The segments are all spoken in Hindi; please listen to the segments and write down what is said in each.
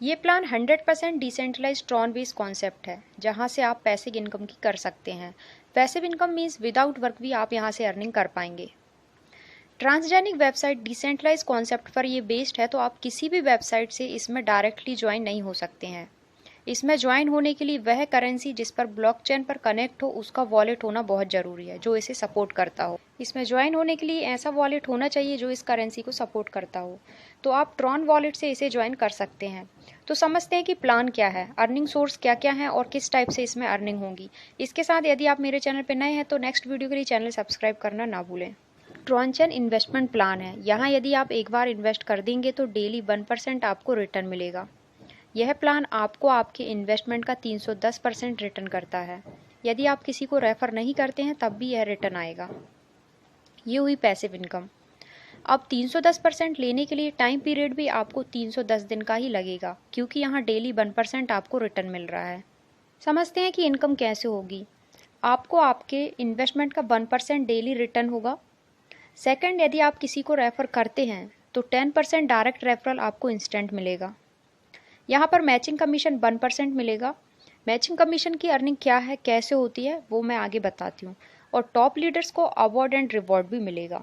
ये plan 100% decentralised Tron based concept है, जहाँ से आप पैसिव इनकम की कर सकते हैं। Passive income means without work भी आप यहाँ से अर्निंग कर पाएंगे। ट्रांसजेनिक वेबसाइट डिसेंट्रलाइज कॉन्सेप्ट पर ये बेस्ड है, तो आप किसी भी वेबसाइट से इसमें डायरेक्टली ज्वाइन नहीं हो सकते हैं। इसमें ज्वाइन होने के लिए वह करेंसी जिस पर ब्लॉकचेन पर कनेक्ट हो उसका वॉलेट होना बहुत ज़रूरी है, जो इसे सपोर्ट करता हो। इसमें ज्वाइन होने के लिए ऐसा वॉलेट होना चाहिए जो इस करेंसी को सपोर्ट करता हो। तो आप ट्रॉन वॉलेट से इसे ज्वाइन कर सकते हैं। तो समझते हैं कि प्लान क्या है, अर्निंग सोर्स क्या क्या है और किस टाइप से इसमें अर्निंग होगी। इसके साथ यदि आप मेरे चैनल पर नए हैं तो नेक्स्ट वीडियो के लिए चैनल सब्सक्राइब करना ना भूलें। ट्रॉनचेन इन्वेस्टमेंट प्लान है। यहाँ यदि आप एक बार इन्वेस्ट कर देंगे तो डेली 1% आपको रिटर्न मिलेगा। यह प्लान आपको आपके इन्वेस्टमेंट का 310% रिटर्न करता है। यदि आप किसी को रेफर नहीं करते हैं तब भी यह रिटर्न आएगा। ये हुई पैसिव इनकम। अब 310% लेने के लिए टाइम पीरियड भी आपको 310 दिन का ही लगेगा, क्योंकि यहाँ डेली 1% आपको रिटर्न मिल रहा है। समझते हैं कि इनकम कैसे होगी। आपको आपके इन्वेस्टमेंट का 1% डेली रिटर्न होगा। सेकंड, यदि आप किसी को रेफर करते हैं तो 10% डायरेक्ट रेफरल आपको इंस्टेंट मिलेगा। यहाँ पर मैचिंग कमीशन 1% मिलेगा। मैचिंग कमीशन की अर्निंग क्या है, कैसे होती है, वो मैं आगे बताती हूँ। और टॉप लीडर्स को अवार्ड एंड रिवॉर्ड भी मिलेगा।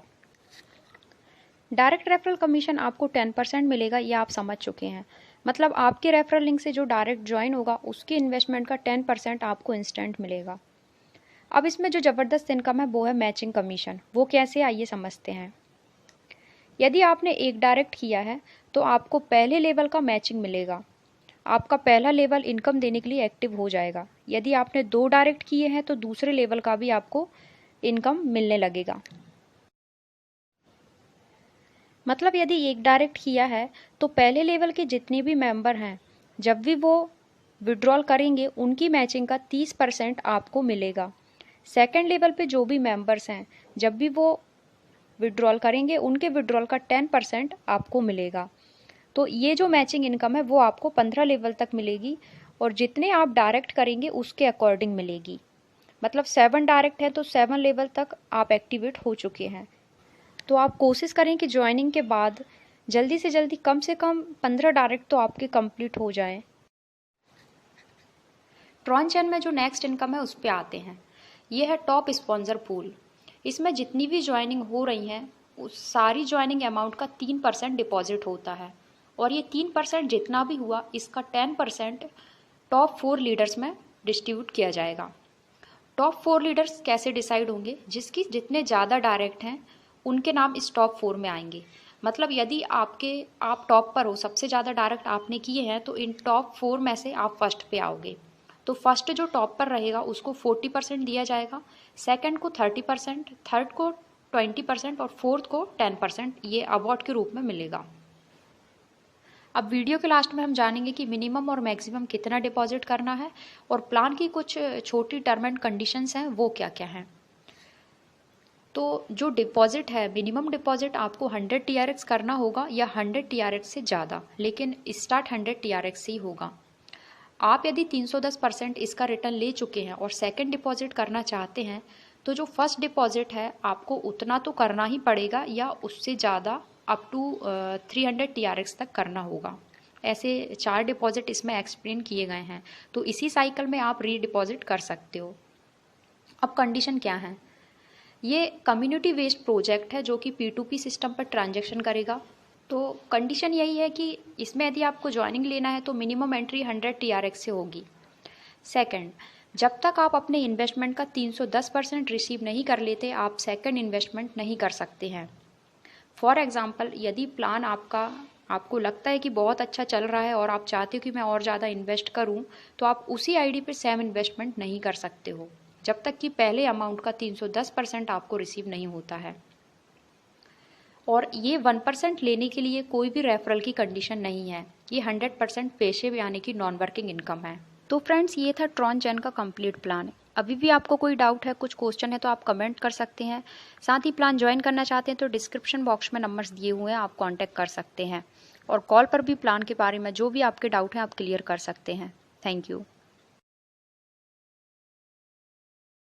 डायरेक्ट रेफरल कमीशन आपको 10% मिलेगा, ये आप समझ चुके हैं। मतलब आपके रेफरल लिंक से जो डायरेक्ट ज्वाइन होगा उसके इन्वेस्टमेंट का 10% आपको इंस्टेंट मिलेगा। अब इसमें जो ज़बरदस्त इनकम है वो है मैचिंग कमीशन। वो कैसे, आइए समझते हैं। यदि आपने एक डायरेक्ट किया है तो आपको पहले लेवल का मैचिंग मिलेगा। आपका पहला लेवल इनकम देने के लिए एक्टिव हो जाएगा। यदि आपने 2 डायरेक्ट किए हैं तो दूसरे लेवल का भी आपको इनकम मिलने लगेगा। मतलब यदि एक डायरेक्ट किया है तो पहले लेवल के जितने भी मेंबर हैं, जब भी वो विड्रॉल करेंगे उनकी मैचिंग का 30% आपको मिलेगा। सेकेंड लेवल पे जो भी मेंबर्स हैं, जब भी वो विड्रॉल करेंगे उनके विड्रॉल का 10% आपको मिलेगा। तो ये जो मैचिंग इनकम है वो आपको 15 लेवल तक मिलेगी, और जितने आप डायरेक्ट करेंगे उसके अकॉर्डिंग मिलेगी। मतलब 7 डायरेक्ट है तो 7 लेवल तक आप एक्टिवेट हो चुके हैं। तो आप कोशिश करें कि ज्वाइनिंग के बाद जल्दी से कम 15 डायरेक्ट तो आपके कंप्लीट हो जाए। ट्रॉनचेन में जो नेक्स्ट इनकम है उस पर आते हैं। ये है टॉप स्पॉन्सर पूल। इसमें जितनी भी ज्वाइनिंग हो रही हैं उस सारी ज्वाइनिंग अमाउंट का 3% डिपॉजिट होता है, और ये 3% जितना भी हुआ इसका 10% टॉप 4 लीडर्स में डिस्ट्रीब्यूट किया जाएगा। टॉप 4 लीडर्स कैसे डिसाइड होंगे, जिसकी जितने ज़्यादा डायरेक्ट हैं उनके नाम इस टॉप 4 में आएंगे। मतलब यदि आप टॉप पर हो, सबसे ज़्यादा डायरेक्ट आपने किए हैं, तो इन टॉप 4 में से आप फर्स्ट पे आओगे। तो फर्स्ट जो टॉप पर रहेगा उसको 40% दिया जाएगा, सेकंड को 30%, थर्ड को 20% और फोर्थ को 10% ये अवार्ड के रूप में मिलेगा। अब वीडियो के लास्ट में हम जानेंगे कि मिनिमम और मैक्सिमम कितना डिपॉजिट करना है, और प्लान की कुछ छोटी टर्म एंड कंडीशंस हैं वो क्या क्या हैं। तो जो डिपॉजिट है, मिनिमम डिपॉजिट आपको 100 TRX करना होगा या 100 TRX से ज़्यादा, लेकिन स्टार्ट 100 TRX से ही होगा। आप यदि 310% इसका रिटर्न ले चुके हैं और सेकंड डिपॉजिट करना चाहते हैं तो जो फर्स्ट डिपॉजिट है आपको उतना तो करना ही पड़ेगा, या उससे ज़्यादा अप टू 300 TRX तक करना होगा। ऐसे 4 डिपॉजिट इसमें एक्सप्लेन किए गए हैं, तो इसी साइकिल में आप रीडिपॉजिट कर सकते हो। अब कंडीशन क्या है, ये कम्युनिटी बेस्ड प्रोजेक्ट है जो कि P2P सिस्टम पर ट्रांजैक्शन करेगा। तो कंडीशन यही है कि इसमें यदि आपको ज्वाइनिंग लेना है तो मिनिमम एंट्री 100 TRX से होगी। सेकंड, जब तक आप अपने इन्वेस्टमेंट का 310% रिसीव नहीं कर लेते आप सेकंड इन्वेस्टमेंट नहीं कर सकते हैं। फॉर एग्जांपल, यदि प्लान आपको लगता है कि बहुत अच्छा चल रहा है और आप चाहते हो कि मैं और ज़्यादा इन्वेस्ट करूं, तो आप उसी आईडी पे सेम इन्वेस्टमेंट नहीं कर सकते हो जब तक कि पहले अमाउंट का 310% आपको रिसीव नहीं होता है। और ये 1% लेने के लिए कोई भी रेफरल की कंडीशन नहीं है, ये 100% पेशे यानी कि नॉन वर्किंग इनकम है। तो फ्रेंड्स, ये था ट्रॉनचेन का कंप्लीट प्लान। अभी भी आपको कोई डाउट है, कुछ क्वेश्चन है तो आप कमेंट कर सकते हैं। साथ ही प्लान ज्वाइन करना चाहते हैं तो डिस्क्रिप्शन बॉक्स में नंबर्स दिए हुए हैं, आप कांटेक्ट कर सकते हैं, और कॉल पर भी प्लान के बारे में जो भी आपके डाउट हैं आप क्लियर कर सकते हैं। Thank you.